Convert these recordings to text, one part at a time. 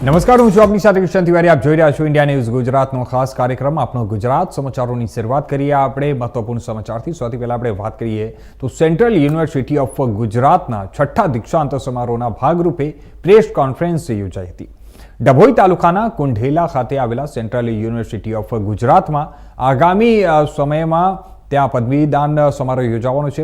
નમસ્કાર, હું છું આપની સાથે કિશન તિવારી. આપ જોઈ રહ્યા છો ઇન્ડિયા ન્યૂઝ ગુજરાતનો ખાસ કાર્યક્રમ. આપણો ગુજરાત સમાચારોની શરૂઆત કરીએ આપણે મહત્વપૂર્ણ સમાચારથી. સૌથી પહેલા આપણે વાત કરીએ તો સેન્ટ્રલ યુનિવર્સિટી ઓફ ગુજરાતના 6ઠ્ઠા દીક્ષાંત સમારોહના ભાગરૂપે પ્રેસ કોન્ફરન્સ યોજાઈ હતી. ડભોઈ તાલુકાના કુંઢેલા ખાતે આવેલા સેન્ટ્રલ યુનિવર્સિટી ઓફ ગુજરાતમાં આગામી સમયમાં ત્યાં પદવીદાન સમારોહ યોજાવાનો છે.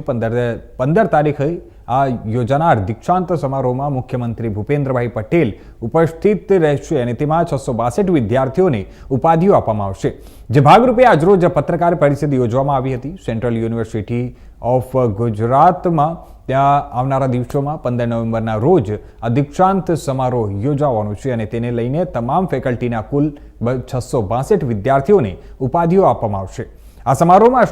15 તારીખે આ યોજાનાર દીક્ષાંત સમારોહમાં મુખ્યમંત્રી ભૂપેન્દ્રભાઈ પટેલ ઉપસ્થિત રહેશે અને તેમાં 662 વિદ્યાર્થીઓને ઉપાધિઓ આપવામાં આવશે. જે ભાગરૂપે આજરોજ પત્રકાર પરિષદ યોજવામાં આવી હતી. સેન્ટ્રલ યુનિવર્સિટી ઓફ ગુજરાતમાં ત્યાં આવનારા દિવસોમાં 15 નવેમ્બરના રોજ આ દીક્ષાંત સમારોહ યોજાવાનો છે અને તેને લઈને તમામ ફેકલ્ટીના કુલ 662 વિદ્યાર્થીઓને ઉપાધિઓ આપવામાં આવશે. આ સમારોહમાં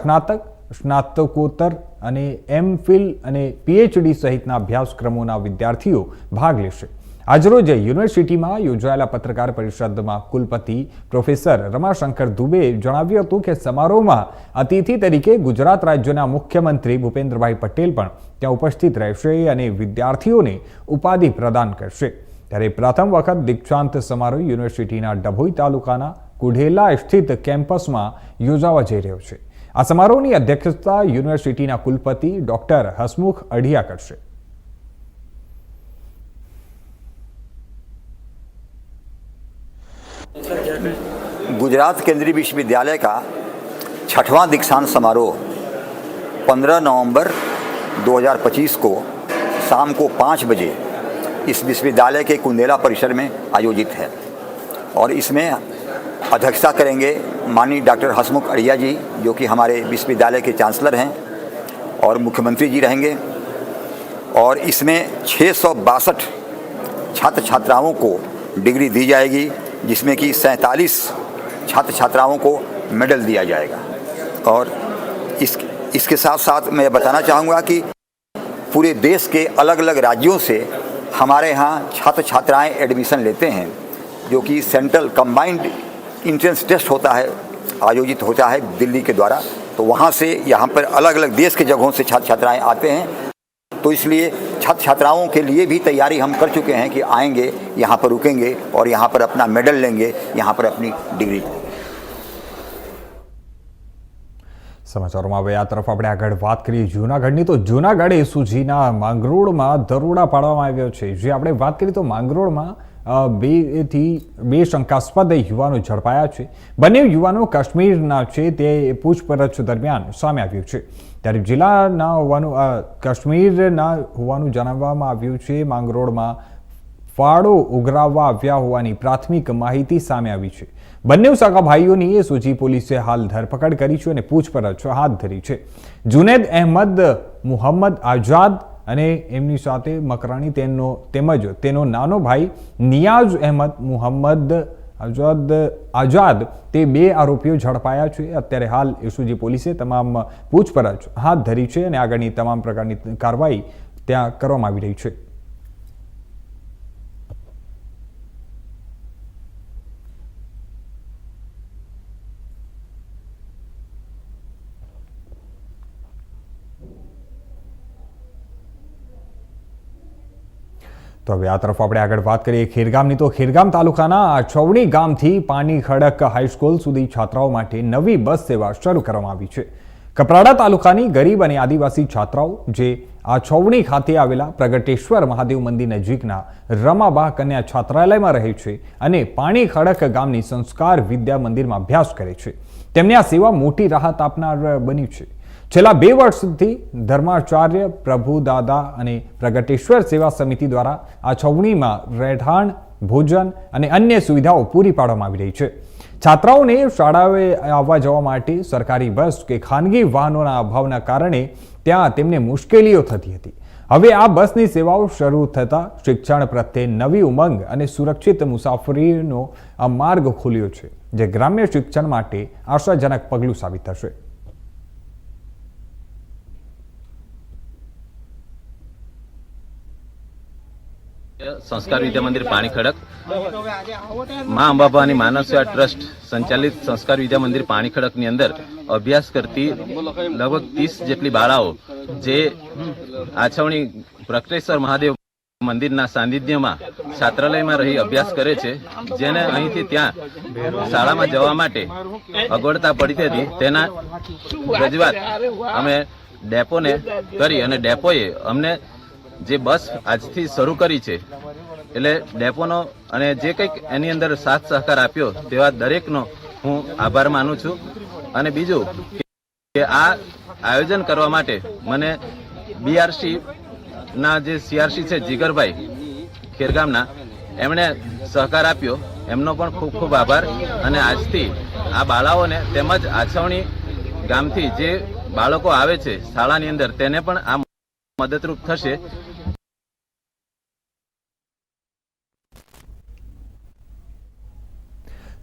સ્નાતકોત્તર અને એમફિલ અને પીએચડી સહિતના અભ્યાસક્રમોના વિદ્યાર્થીઓ ભાગ લેશે. આજરોજ યુનિવર્સિટીમાં યોજાયેલા પત્રકાર પરિષદમાં કુલપતિ પ્રોફેસર રમાશંકર દુબેએ જણાવ્યું હતું કે સમારોહમાં અતિથિ તરીકે ગુજરાત રાજ્યના મુખ્યમંત્રી ભૂપેન્દ્રભાઈ પટેલ પણ ત્યાં ઉપસ્થિત રહેશે અને વિદ્યાર્થીઓને ઉપાધિ પ્રદાન કરશે. ત્યારે પ્રથમ વખત દીક્ષાંત સમારોહ યુનિવર્સિટીના ડભોઈ તાલુકાના કુઢેલા સ્થિત કેમ્પસમાં યોજાવા જઈ રહ્યો છે. આ સમારોહની અધ્યક્ષતા યુનિવર્સિટીના કુલપતિ ડોક્ટર હસમુખ અઢિયા કરશે. गुजरात केंद्रीय विश्वविद्यालय का 6वां दीक्षांत समारोह 15 नवंबर 2025 को शाम को 5 बजे इस विश्वविद्यालय के कुंदेला परिसर में आयोजित है और इसमें अध्यक्षता करेंगे माननीय डॉक्टर हसमुख अढ़िया जी, जो कि हमारे विश्वविद्यालय के चांसलर हैं, और मुख्यमंत्री जी रहेंगे. और इसमें 662 छात्र छात्राओं को डिग्री दी जाएगी, जिसमें कि 47 छात्र छात्राओं को मेडल दिया जाएगा. और इसके साथ साथ मैं बताना चाहूँगा कि पूरे देश के अलग अलग राज्यों से हमारे यहाँ छात्र छात्राएं एडमिशन लेते हैं, जो कि सेंट्रल कंबाइंड इंट्रेंस टेस्ट होता है, आयोजित होता है दिल्ली के द्वारा. तो वहाँ से यहाँ पर अलग अलग देश के जगहों से छात्र छात्राएँ आते हैं. तो इसलिए छात्र छात्राओं के लिए भी तैयारी हम कर चुके हैं कि आएंगे, यहाँ पर रुकेंगे और यहाँ पर अपना मेडल लेंगे, यहाँ पर अपनी डिग्री. સમાચારોમાં હવે આ તરફ આપણે આગળ વાત કરીએ જૂનાગઢની. તો જૂનાગઢ એસુજીના માંગરોળમાં દરોડા પાડવામાં આવ્યો છે. જે આપણે વાત કરીએ તો માંગરોળમાં 2 શંકાસ્પદ યુવાનો ઝડપાયા છે. બંને યુવાનો કાશ્મીરના છે, તે પૂછપરછ દરમિયાન સામે આવ્યું છે. ત્યારે જિલ્લાના હોવાનું કાશ્મીરના હોવાનું જણાવવામાં આવ્યું છે. માંગરોળમાં ફાળો ઉઘરાવવા આવ્યા હોવાની પ્રાથમિક માહિતી સામે આવી છે. બંને સગા ભાઈઓની એસઓજી પોલીસે હાલ ધરપકડ કરી છે અને પૂછપરછ હાથ ધરી છે. જુનેદ અહેમદ મુહમ્મદ આઝાદ અને એમની સાથે મકરાણી તેમજ તેનો નાનો ભાઈ નિયાઝ અહેમદ મુહમ્મદ આઝાદ તે 2 આરોપીઓ ઝડપાયા છે. અત્યારે હાલ એસઓજી પોલીસે તમામ પૂછપરછ હાથ ધરી છે અને આગળની તમામ પ્રકારની કાર્યવાહી ત્યાં કરવામાં આવી રહી છે. તો હવે આ તરફ આપણે આગળ વાત કરીએ ખેરગામની. તો ખેરગામ તાલુકાના છોવણી ગામથી પાણી ખડક હાઈસ્કૂલ સુધી છાત્રાઓ માટે નવી બસ સેવા શરૂ કરવામાં આવી છે. કપરાડા તાલુકાની ગરીબ અને આદિવાસી છાત્રાઓ જે આ છોવણી ખાતે આવેલા પ્રગટેશ્વર મહાદેવ મંદિર નજીકના રમાબા કન્યા છાત્રાલયમાં રહે છે અને પાણી ખડક ગામની સંસ્કાર વિદ્યા મંદિરમાં અભ્યાસ કરે છે. તેમને આ સેવા મોટી રાહત આપનાર બની છે. છેલ્લા 2 વર્ષથી ધર્માચાર્ય પ્રભુદાદા અને પ્રગટેશ્વર સેવા સમિતિ દ્વારા આ છોવણીમાં રહેઠાણ, ભોજન અને અન્ય સુવિધાઓ પૂરી પાડવામાં આવી રહી છે. છાત્રાઓને શાળાએ આવવા જવા માટે સરકારી બસ કે ખાનગી વાહનોના અભાવના કારણે ત્યાં તેમને મુશ્કેલીઓ થતી હતી. હવે આ બસની સેવાઓ શરૂ થતાં શિક્ષણ પ્રત્યે નવી ઉમંગ અને સુરક્ષિત મુસાફરીનો આ માર્ગ ખુલ્યો છે, જે ગ્રામ્ય શિક્ષણ માટે આશાજનક પગલું સાબિત થશે. संस्कार विद्या मंदिर पाणी खड़क मां अंबाबानी मानव सेवा ट्रस्ट संचालित संस्कार विद्या मंदिर पाणी खड़क ની અંદર અભ્યાસ કરતી લગભગ 30 જેટલી બાળાઓ જે આછવણી પ્રગટેશ્વર મહાદેવ મંદિરના સાનિધ્યમાં છાત્રાલયમાં રહી અભ્યાસ કરે છે, જેને અહીંથી ત્યાં શાળામાં જવા માટે અગવડતા પડતી હતી. તેના રજૂઆત અમે ડેપોને કરી અને ડેપોએ અમને જે બસ આજથી શરૂ કરી છે, એટલે ડેપોનો અને જે કંઈક એની અંદર સાથ સહકાર આપ્યો તેવા દરેકનો હું આભાર માનું છું. અને બીજું કે આ આયોજન કરવા માટે મને બીઆરસી ના જે સીઆરસી છે જીગરભાઈ ખેરગામના, એમણે સહકાર આપ્યો, એમનો પણ ખૂબ ખૂબ આભાર. અને આજથી આ બાળાઓને તેમજ આછવણી ગામથી જે બાળકો આવે છે શાળાની અંદર તેને પણ આ મદદરૂપ થશે.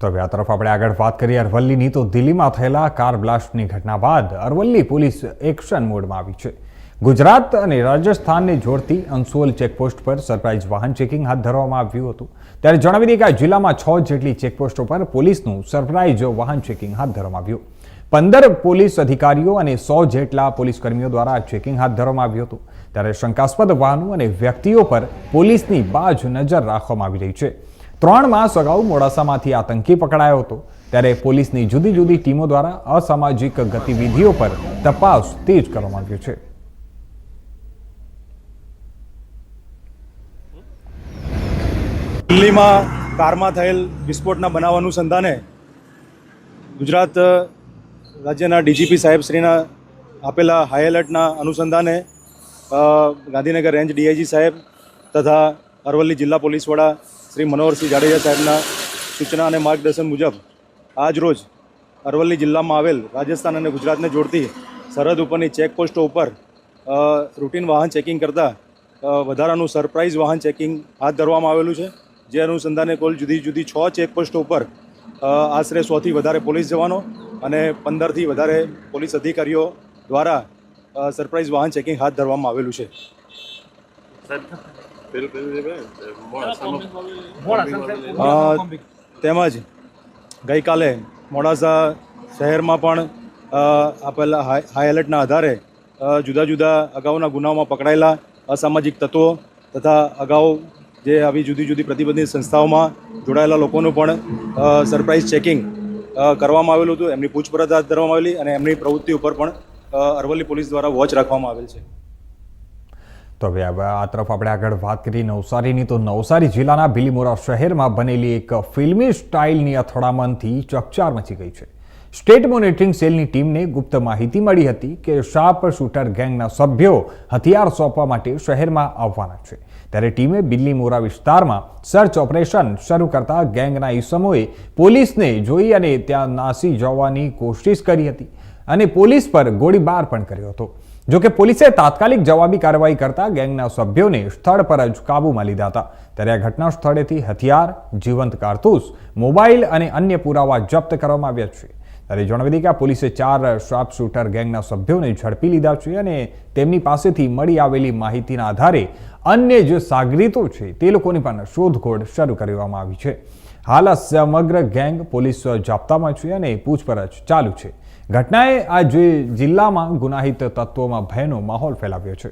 તો હવે આ તરફ આપણે આગળ વાત કરીએ અરવલ્લીની. તો દિલ્હીમાં થયેલા કાર બ્લાસ્ટની ઘટના બાદ અરવલ્લી પોલીસ એક્શન મોડમાં આવી છે. ગુજરાત અને રાજસ્થાનને જોડતી અંસોલ ચેકપોસ્ટ પર સરપ્રાઇઝ વાહન ચેકિંગ હાથ ધરવામાં આવ્યું હતું. ત્યારે જણાવી દઈએ કે આ જિલ્લામાં 6 જેટલી ચેકપોસ્ટો પર પોલીસનું સરપ્રાઇઝ વાહન ચેકિંગ હાથ ધરવામાં આવ્યું. 15 પોલીસ અધિકારીઓ અને 100 જેટલા પોલીસ કર્મીઓ દ્વારા ચેકિંગ હાથ ધરવામાં આવ્યું હતું. ત્યારે શંકાસ્પદ વાહનો અને વ્યક્તિઓ પર પોલીસની બાજ નજર રાખવામાં આવી રહી છે. 3 માસ અગાઉ મોડાસામાંથી આતંકી પકડાયો હતો. ત્યારે પોલીસની જુદી જુદી ટીમો દ્વારા અસામાજિક ગતિવિધિઓ પર તપાસ તેજ કરવામાં આવ્યું છે. દિલ્હીમાં કારમાં થયેલ વિસ્ફોટના બનાવ અનુસંધાને ગુજરાત રાજ્યના ડીજીપી સાહેબશ્રીના આપેલા હાઈ એલર્ટના અનુસંધાને ગાંધીનગર રેન્જ ડીઆઈજી સાહેબ તથા અરવલ્લી જિલ્લા પોલીસ વડા શ્રી મનોહરસિંહ જાડેજા સાહેબના સૂચના અને માર્ગદર્શન મુજબ આજ રોજ અરવલ્લી જિલ્લામાં આવેલ રાજસ્થાન અને ગુજરાતને જોડતી સરહદ ઉપરની ચેકપોસ્ટો ઉપર રૂટીન વાહન ચેકિંગ કરતાં વધારાનું સરપ્રાઇઝ વાહન ચેકિંગ હાથ ધરવામાં આવેલું છે. જે અનુસંધાને કુલ જુદી જુદી 6 ચેકપોસ્ટો ઉપર આશરે 100થી વધારે પોલીસ જવાનો અને 15થી વધારે પોલીસ અધિકારીઓ દ્વારા સરપ્રાઇઝ વાહન ચેકિંગ હાથ ધરવામાં આવેલું છે. તેમજ ગઈકાલે મોડાસા શહેરમાં પણ આપેલા હાઈ એલર્ટના આધારે જુદા જુદા અગાઉના ગુનાઓમાં પકડાયેલા અસામાજિક તત્વો તથા અગાઉ જે આવી જુદી જુદી પ્રતિબંધિત સંસ્થાઓમાં જોડાયેલા લોકોનું પણ સરપ્રાઇઝ ચેકિંગ કરવામાં આવેલું હતું. એમની પૂછપરછ હાથ ધરવામાં આવેલી અને એમની પ્રવૃત્તિ ઉપર પણ અરવલ્લી પોલીસ દ્વારા વોચ રાખવામાં આવેલ છે. તો હવે આ તરફ આપણે આગળ વાત કરીએ નવસારીની. તો નવસારી જિલ્લાના બિલીમોરા શહેરમાં બનેલી એક ફિલ્મી સ્ટાઇલની અથડામણથી ચકચાર મચી ગઈ છે. સ્ટેટ મોનિટરિંગ સેલની ટીમને ગુપ્ત માહિતી મળી હતી કે શાર્પ શૂટર ગેંગના સભ્યો હથિયાર સોંપવા માટે શહેરમાં આવવાના છે. ત્યારે ટીમે બિલીમોરા વિસ્તારમાં સર્ચ ઓપરેશન શરૂ કરતા ગેંગના ઈસમોએ પોલીસને જોઈ અને ત્યાં નાસી જવાની કોશિશ કરી હતી અને પોલીસ પર ગોળીબાર પણ કર્યો હતો. જોકે પોલીસે તાત્કાલિક જવાબી કાર્યવાહી કરતા ગેંગના સભ્યોને સ્થળ પર જ કાબૂમાં લીધા હતા. ત્યારે આ ઘટના સ્થળેથી હથિયાર, જીવંત કારતૂસ, મોબાઈલ અને અન્ય પુરાવા જપ્ત કરવામાં આવ્યા છે. ત્યારે જણાવી દઈએ કે આ પોલીસે 4 શાર્પ શૂટર ગેંગના સભ્યોને ઝડપી લીધા છે અને તેમની પાસેથી મળી આવેલી માહિતીના આધારે અન્ય જે સાગરીતો છે તે લોકોની પણ શોધખોળ શરૂ કરવામાં આવી છે. હાલ આ સમગ્ર ગેંગ પોલીસ જાપ્તામાં છે અને પૂછપરછ ચાલુ છે. ઘટનાએ આ જિલ્લામાં ગુનાહિત તત્વોમાં ભયનો માહોલ ફેલાવ્યો છે.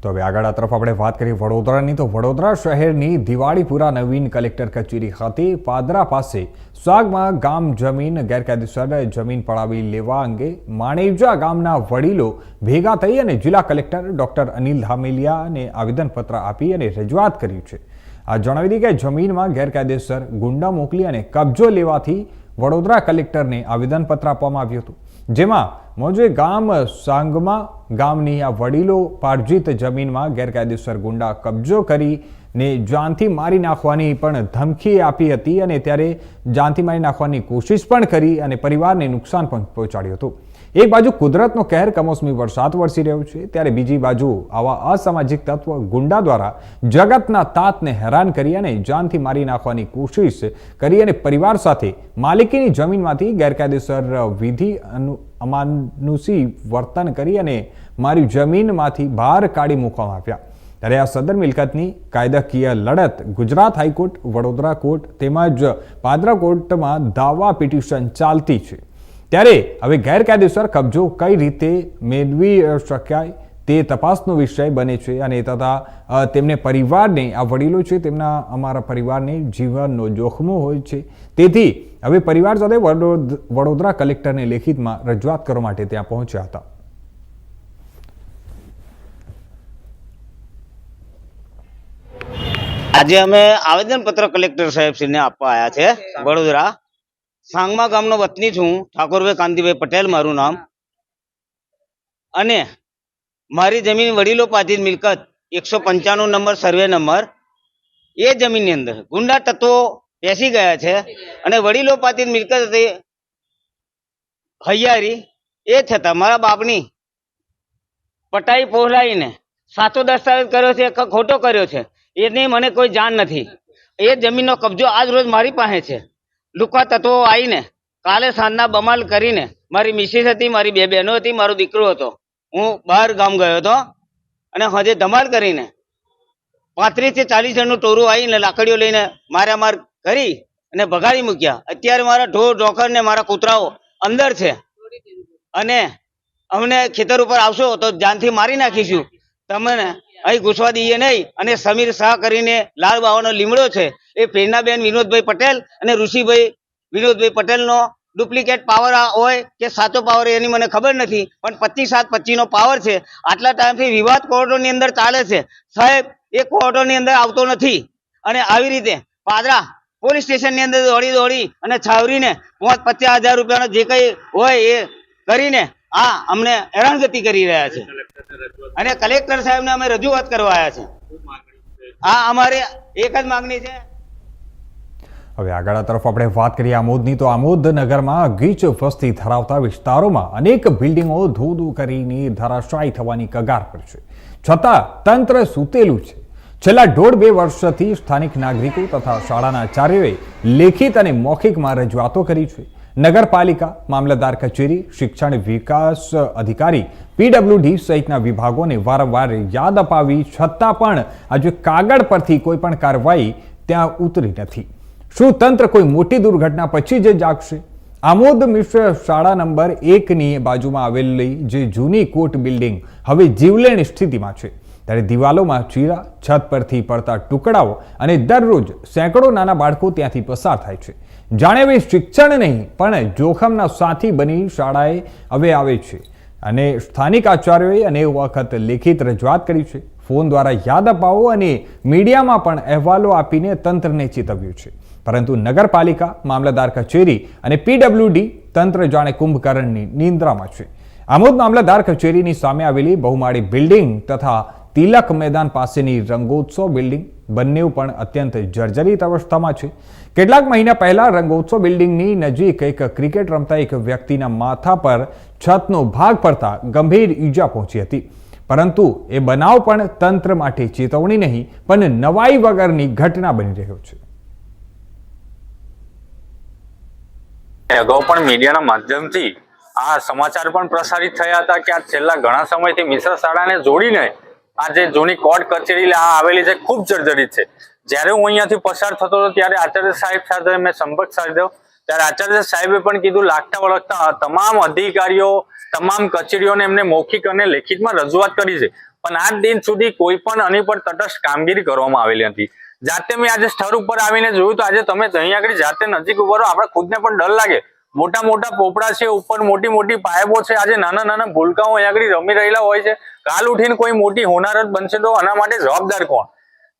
તો હવે આગળ આ તરફ આપણે વાત કરીએ વડોદરાની. તો વડોદરા શહેરની દિવાળીપુરા નવીન કલેક્ટર કચેરી ખાતે પાદરા પાસે સાગમાં ગામ જમીન ગેરકાયદેસર જમીન પડાવી લેવા અંગે માણેવજા ગામના વડીલો ભેગા થઈ અને જિલ્લા કલેક્ટર ડોક્ટર અનિલ ધામેલિયાને આવેદનપત્ર આપી અને રજૂઆત કરી છે. આ જણાવી દઈએ કે જમીનમાં ગેરકાયદેસર ગુંડા મોકલી અને કબજો લેવાથી વડોદરા કલેક્ટરને આવેદનપત્ર આપવામાં આવ્યું હતું. જેમાં મોજે ગામ સાંગમાં ગામની આ વડીલો પાર્જિત જમીનમાં ગેરકાયદેસર ગુંડા કબજો કરીને જાનથી મારી નાખવાની પણ ધમકી આપી હતી અને ત્યારે જાનથી મારી નાખવાની કોશિશ પણ કરી અને પરિવારને નુકસાન પણ પહોંચાડ્યું હતું. એક બાજુ કુદરતનો કહેર કમોસમી વરસાદ વરસી રહ્યો છે, ત્યારે બીજી બાજુ આવા અસામાજિક તત્વ ગુંડા દ્વારા જગતના તાતને હેરાન કરી અને જાનથી મારી નાખવાની કોશિશ કરી અને પરિવાર સાથે માલિકીની જમીનમાંથી ગેરકાયદેસર વિધિ અમાનુષી વર્તન કરી અને મારી જમીનમાંથી બહાર કાઢી મૂકવામાં આવ્યા. ત્યારે આ સદર મિલકતની કાયદાકીય લડત ગુજરાત હાઈકોર્ટ, વડોદરા કોર્ટ તેમજ પાદરા કોર્ટમાં દાવા પિટિશન ચાલતી છે. ત્યારે હવે ગેરકાયદેસર કબજો કઈ રીતે મેળવી શકાય તે તપાસનો વિષય બને છે અને તથા તેમને પરિવારને, આ વડીલો છે તેમના અમારા પરિવારને જીવનનો જોખમો હોય છે. તેથી હવે પરિવાર સાથે વડોદરા કલેક્ટરને લેખિતમાં રજૂઆત કરવા માટે ત્યાં પહોંચ્યા હતા. આજે અમે આવેદનપત્ર કલેક્ટર સાહેબશ્રીને આપવા આવ્યા છે. વડોદરા સાંગમા ગામનો વતની છું. ઠાકોરભાઈ કાંતિભાઈ પટેલ મારું નામ. અને મારી જમીન વડીલોપાર્જિત મિલકત 195 નંબર સર્વે નંબર, એ જમીનની અંદર ગુંડા તત્વો બેસી ગયા છે અને વડીલોપાર્જિત મિલકત હતી હૈયારી, એ છતાં મારા બાપની પટાઈ પહોળાઈને સાચો દસ્તાવેજ કર્યો છે કે ખોટો કર્યો છે એની મને કોઈ જાણ નથી. એ જમીનનો કબજો આજ રોજ મારી પાસે છે. લુકા તત્વો આવીને કાલે સાંજના બમાલ કરીને, મારી મિસિસ હતી, મારી 2 બહેનો હતી, મારો દીકરો હતો, હું બહાર ગામ ગયો હતો, અને હજે ધમાલ કરીને 35 થી 40 જણનું ટોરું આવીને લાકડીઓ લઈને માર કરી અને ભગાડી મૂક્યા. અત્યારે મારા ઢોર ઢોકર ને મારા કૂતરાઓ અંદર છે અને અમને ખેતર ઉપર આવશો તો જાનથી મારી નાખીશું, તમને અહીં ઘૂસવા દઈએ નહીં. અને સમીર શાહ કરીને લાલ બાવાનો લીમડો છે, એ પ્રેરણાબેન વિનોદભાઈ પટેલ અને ઋષિભાઈ વિનોદભાઈ પટેલનો ડુપ્લિકેટ પાવર હોય કે સાચો પાવર એની મને ખબર નથી, પણ 25/7/25 પાવર છે. આટલા ટાઈમથી વિવાદ કોર્ટોની અંદર ચાલે છે. સાહેબ એ કોર્ટોની અંદર આવતો નથી અને આવી રીતે પાદરા પોલીસ સ્ટેશનની અંદર દોડી અને છાવરીને 50,000 રૂપિયાનો જે કંઈ હોય એ કરીને આ અમને હેરાનગતિ કરી રહ્યા છે. અને કલેક્ટર સાહેબને અમે રજૂઆત કરવા આવ્યા છે. આ અમારે એક જ માંગણી છે. હવે આગળ તરફ આપણે વાત કરીએ આમોદની, તો આમોદ નગરમાં ગીચ વસ્તી ધરાવતા વિસ્તારોમાં અનેક બિલ્ડિંગો ધૂ કરીને ધરાશાયી થવાની કગાર પર છે, છતાં તંત્ર સૂતેલું છે. છેલ્લા 1.5-2 વર્ષથી સ્થાનિક નાગરિકો તથા શાળાના આચાર્યોએ લેખિત અને મૌખિકમાં રજૂઆતો કરી છે. નગરપાલિકા, મામલતદાર કચેરી, શિક્ષણ વિકાસ અધિકારી, પીડબ્લ્યુડી સહિતના વિભાગોને વારંવાર યાદ અપાવી છતાં પણ આજે કાગળ પરથી કોઈ પણ કાર્યવાહી ત્યાં ઉતરી નથી. શું તંત્ર કોઈ મોટી દુર્ઘટના પછી જ જાગશે? આમોદ મિશ્ર શાળા નંબર 1ની બાજુમાં આવેલી જે જૂની કોર્ટ બિલ્ડિંગ હવે જીવલેણ સ્થિતિમાં છે. ત્યારે દિવાલોમાં ચીરા, છત પરથી પડતા ટુકડાઓ અને દરરોજ સેંકડો નાના બાળકો ત્યાંથી પસાર થાય છે. જાણે હવે શિક્ષણ નહીં પણ જોખમના સાથી બની શાળાએ હવે આવે છે. અને સ્થાનિક આચાર્યોએ અનેક વખત લેખિત રજૂઆત કરી છે, ફોન દ્વારા યાદ અપાવો અને મીડિયામાં પણ અહેવાલો આપીને તંત્રને ચેતવ્યું છે. પરંતુ નગરપાલિકા, મામલતદાર કચેરી અને પીડબ્લ્યુડી તંત્ર જાણે કુંભકર્ણની નિંદ્રામાં છે. આમોદ મામલતદાર કચેરીની સામે આવેલી બહુમાળી બિલ્ડિંગ તથા તિલક મેદાન પાસેની રંગોત્સવ બિલ્ડિંગ બંને પણ અત્યંત જર્જરિત અવસ્થામાં છે. કેટલાક મહિના પહેલા રંગોત્સવ બિલ્ડિંગની નજીક એક ક્રિકેટ રમતા એક વ્યક્તિના માથા પર છતનો ભાગ પડતા ગંભીર ઈજા પહોંચી હતી. પરંતુ એ બનાવ પણ તંત્ર માટે ચેતવણી નહીં પણ નવાઈ વગરની ઘટના બની રહ્યો છે. અગાઉ પણ મીડિયાના માધ્યમથી આ સમાચાર પણ પ્રસારિત થયા હતા કે આ છેલ્લા ઘણા સમયથી મિશ્ર શાળાને જોડીને આ જે જૂની કોર્ટ કચેરી આવેલી છે ખૂબ જર્જરિત છે. જ્યારે હું અહીંયાથી પસાર થતો હતો ત્યારે આચાર્ય સાહેબ સાથે મેં સંપર્ક સાધ્યો, ત્યારે આચાર્ય સાહેબે પણ કીધું લાગતા વળગતા તમામ અધિકારીઓ, તમામ કચેરીઓને એમને મૌખિક અને લેખિતમાં રજૂઆત કરી છે, પણ આજ દિન સુધી કોઈ પણ આની પર તટસ્થ કામગીરી કરવામાં આવેલી નથી. જાતે મેં આજે સ્થળ ઉપર આવીને જોયું તો આજે તમે અહીંયા આગળ જાતે નજીક ઉભા રહો, આપણે ખુદને પણ ડર લાગે. મોટા મોટા પોપડા છે, ઉપર મોટી મોટી પાઇપો છે, આજે નાના નાના ભૂલકાઓ અહીંયા આગળ રમી રહેલા હોય છે. કાલ ઉઠીને કોઈ મોટી હોનારત બનશે તો આના માટે જવાબદાર કોણ?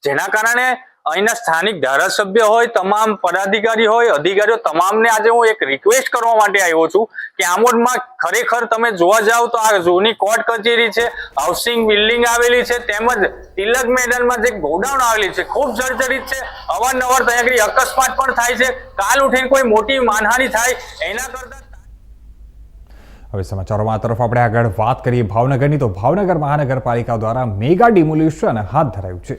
જેના કારણે અહીંના સ્થાનિક ધારાસભ્ય હોય, તમામ પદાધિકારી હોય, અધિકારીઓ તમામને આજે હું એક રિક્વેસ્ટ કરવા માટે આવ્યો છું કે આમોદમાં ખરેખર તમે જોવા જાવ તો આ જૂની કોર્ટ કચેરી છે, હાઉસિંગ બિલ્ડિંગ આવેલી છે, તેમજ તિલક મેદાનમાં જે ગોડાઉન આવેલી છે ખૂબ જર્જરિત છે. અવારનવાર ત્યાં અકસ્માત પણ થાય છે. કાલ ઉઠીને કોઈ મોટી માનહાનિ થાય એના કરતા. હવે સમાચારોમાં આ તરફ આપણે આગળ વાત કરીએ ભાવનગરની, તો ભાવનગર મહાનગરપાલિકા દ્વારા મેગા ડિમોલિશન હાથ ધરાયું છે.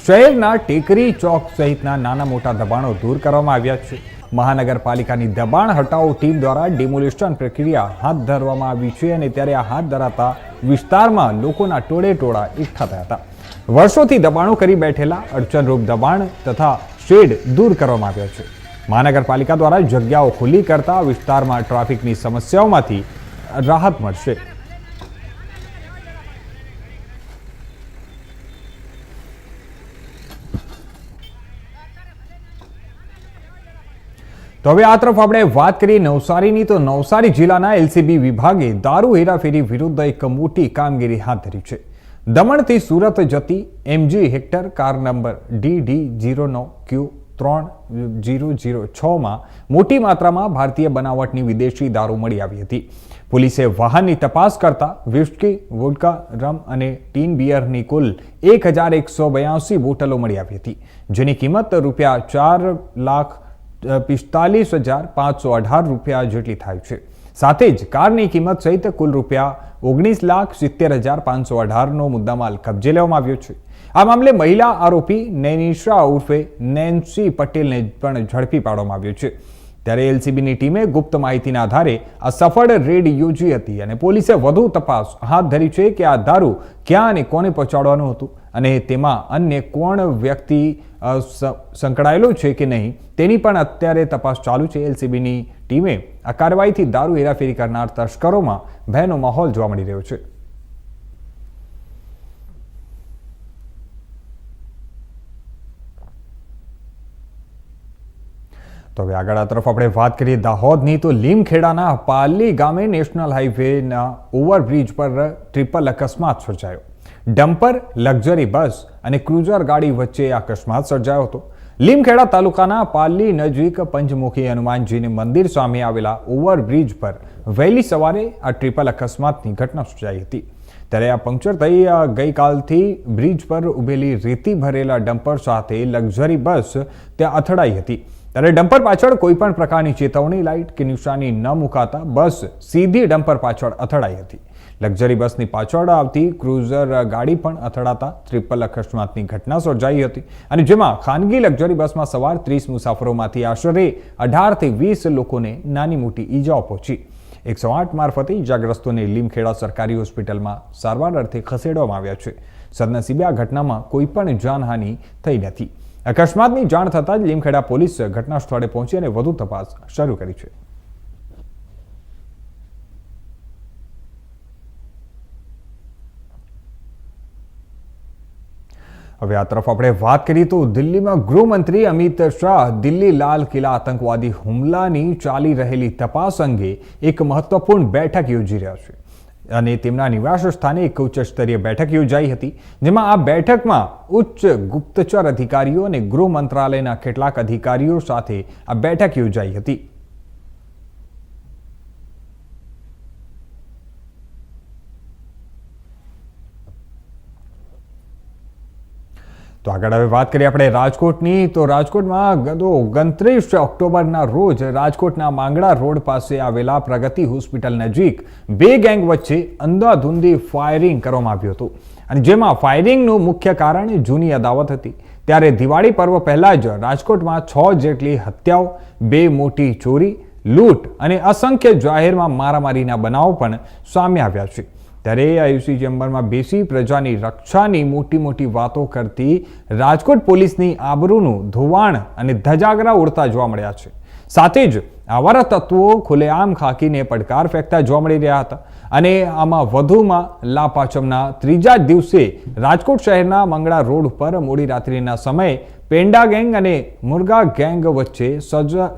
શહેરના ટેકરી ચોક સહિતના નાના મોટા દબાણો દૂર કરવામાં આવ્યા છે. મહાનગરપાલિકાની દબાણ હટાવો ટીમ દ્વારા ડિમોલિશન પ્રક્રિયા હાથ ધરવામાં આવી છે અને ત્યારે આ હાથ ધરાતા વિસ્તારમાં લોકોના ટોળે ટોળા એકઠા થયા હતા. વર્ષોથી દબાણો કરી બેઠેલા અડચણરૂપ દબાણ તથા શેડ દૂર કરવામાં આવ્યા છે. મહાનગરપાલિકા દ્વારા જગ્યાઓ ખુલ્લી કરતા વિસ્તારમાં ટ્રાફિકની સમસ્યાઓમાંથી રાહત મળશે. તો હવે આ તરફ આપણે વાત કરીએ નવસારીની. તો નવસારી જિલ્લાના એલસીબી વિભાગે દારૂ હેરાફેરી વિરુદ્ધ એક મોટી કામગીરી હાથ ધરી છે. દમણથી સુરત જતી MG હેક્ટર કાર નંબર DD09Q3006માં મોટી માત્રામાં ભારતીય બનાવટની વિદેશી દારૂ મળી આવી હતી. પોલીસે વાહનની તપાસ કરતા વિસ્કી, વોડકા, રમ અને ટીન બિયરની કુલ 1182 બોટલો મળી આવી હતી, જેની કિંમત ₹4,45,518 જેટલી થાય છે. સાથે જ કારની કિંમત સહિત કુલ ₹19,70,518નો મુદ્દામાલ કબજે લેવામાં આવ્યો છે. આ મામલે મહિલા આરોપી નૈનિશા ઉર્ફે નેન્સી પટેલને પણ ઝડપી પાડવામાં આવ્યો છે. ત્યારે એલસીબીની ટીમે ગુપ્ત માહિતીના આધારે આ સફળ રેડ યોજી હતી અને પોલીસે વધુ તપાસ હાથ ધરી છે કે આ દારૂ ક્યાં અને કોને પહોંચાડવાનું હતું અને તેમાં અન્ય કોણ વ્યક્તિ સંકળાયેલો છે કે નહીં તેની પણ અત્યારે તપાસ ચાલુ છે. એલસીબીની ટીમે આ કાર્યવાહીથી દારૂ હેરાફેરી કરનાર તસ્કરોમાં ભયનો માહોલ જોવા મળી રહ્યો છે. તો હવે આગળ તરફ આપણે વાત કરીએ દાહોદની. તો લીમખેડાના પાલી ગામે નેશનલ હાઈવેના ઓવરબ્રિજ પર ટ્રિપલ અકસ્માત સર્જાયો. ડમ્પર, લક્ઝરી બસ અને ક્રુઝર ગાડી વચ્ચે અકસ્માત સર્જાયો હતો. લીમખેડા તાલુકાના પાલી નજીક પંચમુખી હનુમાનજીની મંદિર સામે આવેલા ઓવરબ્રિજ પર વહેલી સવારે આ ટ્રિપલ અકસ્માતની ઘટના સર્જાઈ હતી. ત્યારે આ પંક્ચર થઈ ગઈકાલથી બ્રિજ પર ઉભેલી રેતી ભરેલા ડમ્પર સાથે લક્ઝરી બસ ત્યાં અથડાઈ હતી. ત્યારે ડમ્પર પાછળ કોઈ પણ પ્રકારની ચેતવણી લાઇટ કે નિશાની ન મુકાતા બસ સીધી ડમ્પર પાછળ અથડાઈ હતી. લક્ઝરી બસની પાછળ આવતી ક્રુઝર ગાડી પણ અથડાતા ટ્રિપલ અકસ્માતની ઘટના સર્જાઈ હતી અને જેમાં ખાનગી લક્ઝરી બસમાં સવાર 30 મુસાફરોમાંથી આશરે 18 થી 20 લોકોને નાની મોટી ઈજાઓ પહોંચી. 108 મારફતે ઈજાગ્રસ્તોને લીમખેડા સરકારી હોસ્પિટલમાં સારવાર અર્થે ખસેડવામાં આવ્યા છે. સદનસીબે આ ઘટનામાં કોઈ પણ જાનહાનિ થઈ નથી. અકસ્માતની જાણ થતાં જ લીમખેડા પોલીસ ઘટના સ્થળે પહોંચી અને વધુ તપાસ શરૂ કરી છે. હવે આ તરફ આપણે વાત કરીએ તો દિલ્હીમાં ગૃહમંત્રી અમિત શાહ દિલ્હી લાલ કિલ્લા આતંકવાદી હુમલાની ચાલી રહેલી તપાસ અંગે એક મહત્વપૂર્ણ બેઠક યોજી રહ્યા છે અને તેમના નિવાસ સ્થાને એક ઉચ્ચ સ્તરીય બેઠક યોજાઈ હતી, જેમાં આ બેઠકમાં ઉચ્ચ ગુપ્તચર અધિકારીઓ અને ગૃહ મંત્રાલયના કેટલાક અધિકારીઓ સાથે આ બેઠક યોજાઈ હતી. તો આગળ હવે વાત કરીએ આપણે રાજકોટની. તો રાજકોટમાં 29 ઓક્ટોબરના રોજ રાજકોટના માંગડા રોડ પાસે આવેલા પ્રગતિ હોસ્પિટલ નજીક બે ગેંગ વચ્ચે અંધાધૂંધી ફાયરિંગ કરવામાં આવ્યું હતું અને જેમાં ફાયરિંગનું મુખ્ય કારણ જૂની અદાવત હતી. ત્યારે દિવાળી પર્વ પહેલા જ રાજકોટમાં 6 જેટલી હત્યાઓ, 2 મોટી ચોરી, લૂંટ અને અસંખ્ય જાહેરમાં મારામારીના બનાવો પણ સામે આવ્યા છે. ત્યારે આયુસી ચેમ્બરમાં બેસી પ્રજાની રક્ષાની મોટી વાતો કરતી રાજકોટ પોલીસની આબરૂનું ધોવાણ અને ધજાગરા ઉડતા જોવા મળ્યા છે. સાથે જ આવારા તત્વો ખુલ્લેઆમ ખાકીને પડકાર ફેંકતા જોવા મળી રહ્યા હતા અને આમાં વધુમાં લાપાચમના ત્રીજા દિવસે રાજકોટ શહેરના મંગળા રોડ ઉપર મોડી રાત્રિના સમયે પેંડા ગેંગ અને મુર્ગા ગેંગ વચ્ચે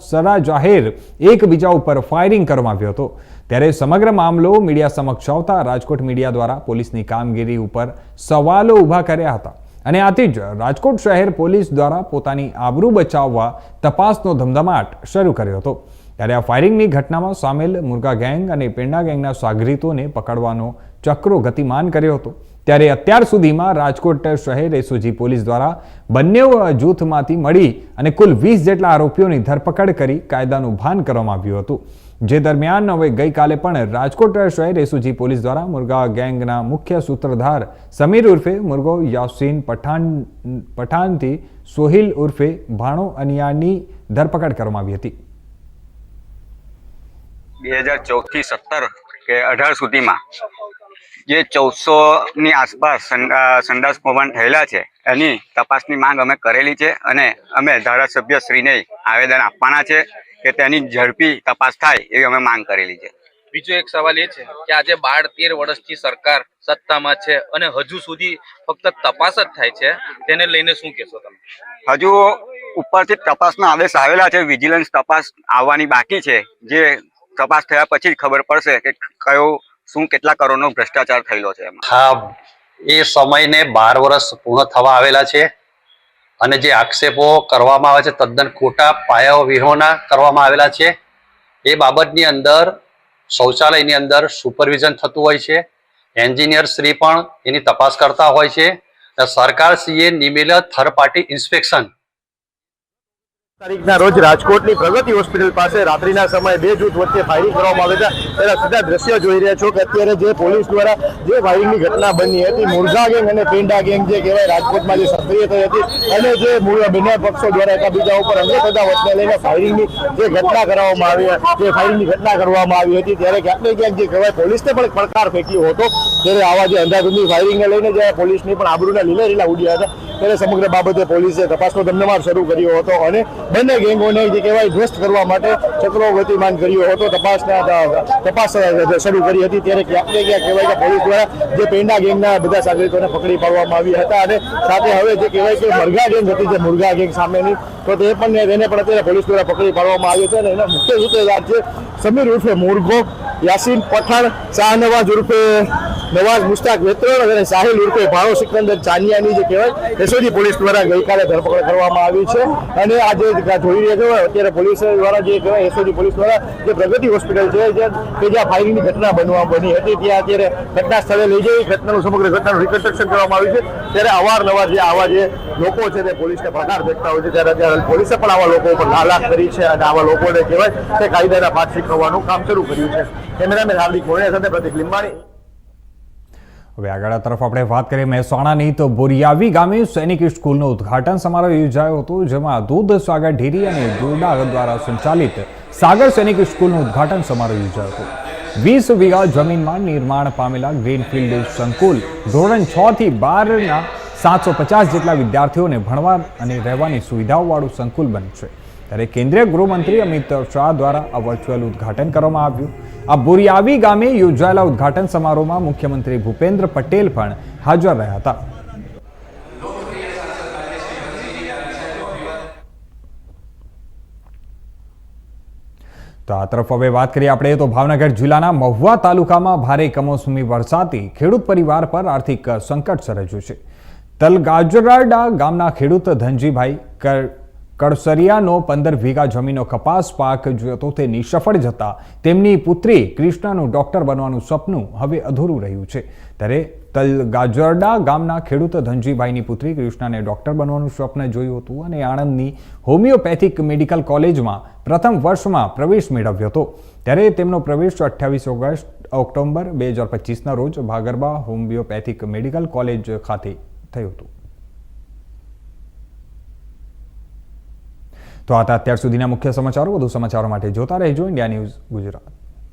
સરાજાહેર એકબીજા ઉપર ફાયરિંગ કરવામાં આવ્યો હતો. ત્યારે સમગ્ર મામલો મીડિયા સમક્ષ આવતા રાજકોટ મીડિયા દ્વારા પોલીસની કામગીરી ઉપર સવાલો ઊભા કર્યા હતા અને આથી જ રાજકોટ શહેર પોલીસ દ્વારા પોતાની આબરૂ બચાવવા તપાસનો ધમધમાટ શરૂ કર્યો હતો. ત્યારે આ ફાયરિંગની ઘટનામાં સામેલ મુર્ગા ગેંગ અને પેંડા ગેંગના સાગરીતોને પકડવાનો ચક્રો ગતિમાન કર્યો હતો. ત્યારે અત્યાર સુધીમાં રાજકોટ શહેર એસઓજી પોલીસ દ્વારા બંને જૂથમાંથી મળી અને કુલ 20 જેટલા આરોપીઓની ધરપકડ કરી કાયદાનું ભાન કરવામાં આવ્યું હતું. જે દરમિયાન હવે ગઈકાલે પણ રાજકોટ શહેર એસઓજી પોલીસ દ્વારા મુર્ગા ગેંગના મુખ્ય સૂત્રધાર સમીર ઉર્ફે મુર્ગો યાસીન પઠાણથી સોહિલ ઉર્ફે ભાણો અનિયાની ધરપકડ કરવામાં આવી હતી. 2014 થી 17 કે 18 સુધીમાં જે 1400ની આસપાસ સંડાસ કૌભાંડ થયેલા છે એની તપાસની માંગ અમે કરેલી છે અને અમે ધારાસભ્યશ્રીને આવેદન આપવાના છે કે તેની ઝડપી તપાસ થાય એવી અમે માંગ કરેલી છે. બીજો એક સવાલ એ છે કે આજે 12-13 વર્ષથી સરકાર સત્તામાં છે અને હજુ સુધી ફક્ત તપાસ જ થાય છે, તેને લઈને શું કહેશો તમે? હજુ ઉપરથી તપાસના આદેશ આવેલા છે, વિજિલન્સ તપાસ આવવાની બાકી છે. જે તપાસ થયા પછી જ ખબર પડશે કે કયો શું કેટલા કરોડનો ભ્રષ્ટાચાર થયેલો છે એમાં. હા, એ સમયને 12 વર્ષ પૂર્ણ થવા આવેલા છે અને જે આક્ષેપો કરવામાં આવે છે તદ્દન ખોટા પાયા વિહોણા કરવામાં આવેલા છે. એ બાબતની અંદર શૌચાલયની અંદર સુપરવિઝન થતું હોય છે, એન્જિનિયર શ્રી પણ એની તપાસ કરતા હોય છે. સરકારશ્રીએ નિમેલા થર્ડ પાર્ટી ઇન્સ્પેક્શન તારીખના રોજ રાજકોટની પ્રગતિ હોસ્પિટલ પાસે રાત્રિના સમયે બે જૂથ વચ્ચે ફાયરિંગ કરવામાં આવ્યા હતા. તેના સીધા દ્રશ્યો જોઈ રહ્યા છો કે અત્યારે જે પોલીસ દ્વારા જે ફાયરિંગની ઘટના બની હતી, મુરઘા ગેંગ અને પેંડા ગેંગ જે કહેવાય રાજકોટમાં જે સક્રિય થઈ હતી અને જે બંને પક્ષો દ્વારા એકબીજા ઉપર અંગેખોટા વચને લઈને ફાયરિંગની જે ઘટના કરવામાં આવી હતી, ત્યારે ક્યાંક ને ક્યાંક જે કહેવાય પોલીસને પણ પડકાર ફેંક્યો હતો. ત્યારે આવા જે અંધાધૂંધી ફાયરિંગને લઈને જ્યારે પોલીસની પણ આબરૂના લીલા ઉડ્યા હતા, ત્યારે સમગ્ર બાબતે પોલીસે તપાસનો ધમધમાટ શરૂ કર્યો હતો અને બંને ગેંગોને જે કહેવાય ધ્વસ્ત કરવા માટે ચક્રો ગતિમાન કર્યો હતો. તપાસ શરૂ કરી હતી. ત્યારે ક્યાંક ને ક્યાંક કહેવાય કે પોલીસ દ્વારા જે પેંડા ગેંગના બધા સાગરિતોને પકડી પાડવામાં આવ્યા હતા અને સાથે હવે જે કહેવાય કે મરઘા ગેંગ હતી, જે મુરઘા ગેંગ સામેની, તો તેને પણ અત્યારે પોલીસ દ્વારા પકડી પાડવામાં આવ્યો છે અને એના મુખ્ય સૂત્રધાર છે સમીર ઉર્ફે મુરઘો, યાસીન પઠાણ, શાહનવાજ ઉર્ફે નવાઝ મુસ્તાક વેત્રોળ અને સાહિલ ઉર્ફે ભાણો સિકંદર ચાનિયાની જે કહેવાય એસઓજી પોલીસ દ્વારા ગઈકાલે ધરપકડ કરવામાં આવી છે. અને આજે જોઈ રહ્યા છો અત્યારે પોલીસ દ્વારા જે કહેવાય એસઓજી પોલીસ દ્વારા જે પ્રગતિ હોસ્પિટલ છે કે જ્યાં ફાયરિંગની ઘટના બની હતી, ત્યાં અત્યારે ઘટના સ્થળે લઈ જઈ સમગ્ર ઘટનાનું રિકન્સ્ટ્રક્શન કરવામાં આવ્યું છે. ત્યારે અવારનવાર જે આવા જે લોકો છે તે પોલીસને પડકાર ફેંકતા હોય છે, ત્યારે અત્યારે પોલીસે પણ આવા લોકો ઉપર લાલાક કરી છે અને આવા લોકોને કહેવાય તે કાયદાના પાઠ શીખવવાનું કામ શરૂ કર્યું છે. કેમેરામેન હાર્દિક મોડિયા સાથે પ્રતિક લીંબાણી. હવે આગળ તરફ આપણે વાત કરીએ મહેસાણાની, તો બોરિયાવી ગામે સૈનિક સ્કૂલનો ઉદ્ઘાટન સમારોહ યોજાયો હતો, જેમાં દૂધ સાગર ડેરી અને દોરડા દ્વારા સંચાલિત સાગર સૈનિક સ્કૂલનું ઉદ્ઘાટન સમારોહ યોજાયો હતો. 20 વીઘા જમીનમાં નિર્માણ પામેલા ગ્રીનફિલ્ડ સંકુલ ધોરણ 6 થી 12ના 750 જેટલા વિદ્યાર્થીઓને ભણવા અને રહેવાની સુવિધાઓવાળું સંકુલ બનશે. ત્યારે કેન્દ્રીય ગૃહમંત્રી અમિત શાહ દ્વારા આ વર્ચ્યુઅલ ઉદ્ઘાટન કરવામાં આવ્યું. આ બોરિયાવી ગામે યોજાયેલા ઉદ્ઘાટન સમારોહમાં મુખ્યમંત્રી ભૂપેન્દ્ર પટેલ પણ હાજર રહ્યા હતા. તો આ તરફ હવે વાત કરીએ આપણે, તો ભાવનગર જિલ્લાના મહુવા તાલુકામાં ભારે કમોસમી વરસાદથી ખેડૂત પરિવાર પર આર્થિક સંકટ સર્જાયું છે. તલગાજરડા ગામના ખેડૂત ધનજીભાઈ કડસરિયાનો 15 વીઘા જમીનનો કપાસ પાક જો હતો તે નિષ્ફળ જતા તેમની પુત્રી કૃષ્ણાનું ડોક્ટર બનવાનું સપનું હવે અધૂરું રહ્યું છે. ત્યારે તલગાજરડા ગામના ખેડૂત ધનજીભાઈની પુત્રી કૃષ્ણાને ડોક્ટર બનવાનું સ્વપ્ન જોયું હતું અને આણંદની હોમિયોપેથિક મેડિકલ કોલેજમાં પ્રથમ વર્ષમાં પ્રવેશ મેળવ્યો હતો. ત્યારે તેમનો પ્રવેશ 28 ઓક્ટોબર 2025ના રોજ ભાગરબા હોમિયોપેથિક મેડિકલ કોલેજ ખાતે થયું હતું. તો આ હતા અત્યાર સુધીના મુખ્ય સમાચારો. વધુ સમાચારો માટે જોતા રહેજો ઇન્ડિયા ન્યૂઝ ગુજરાત.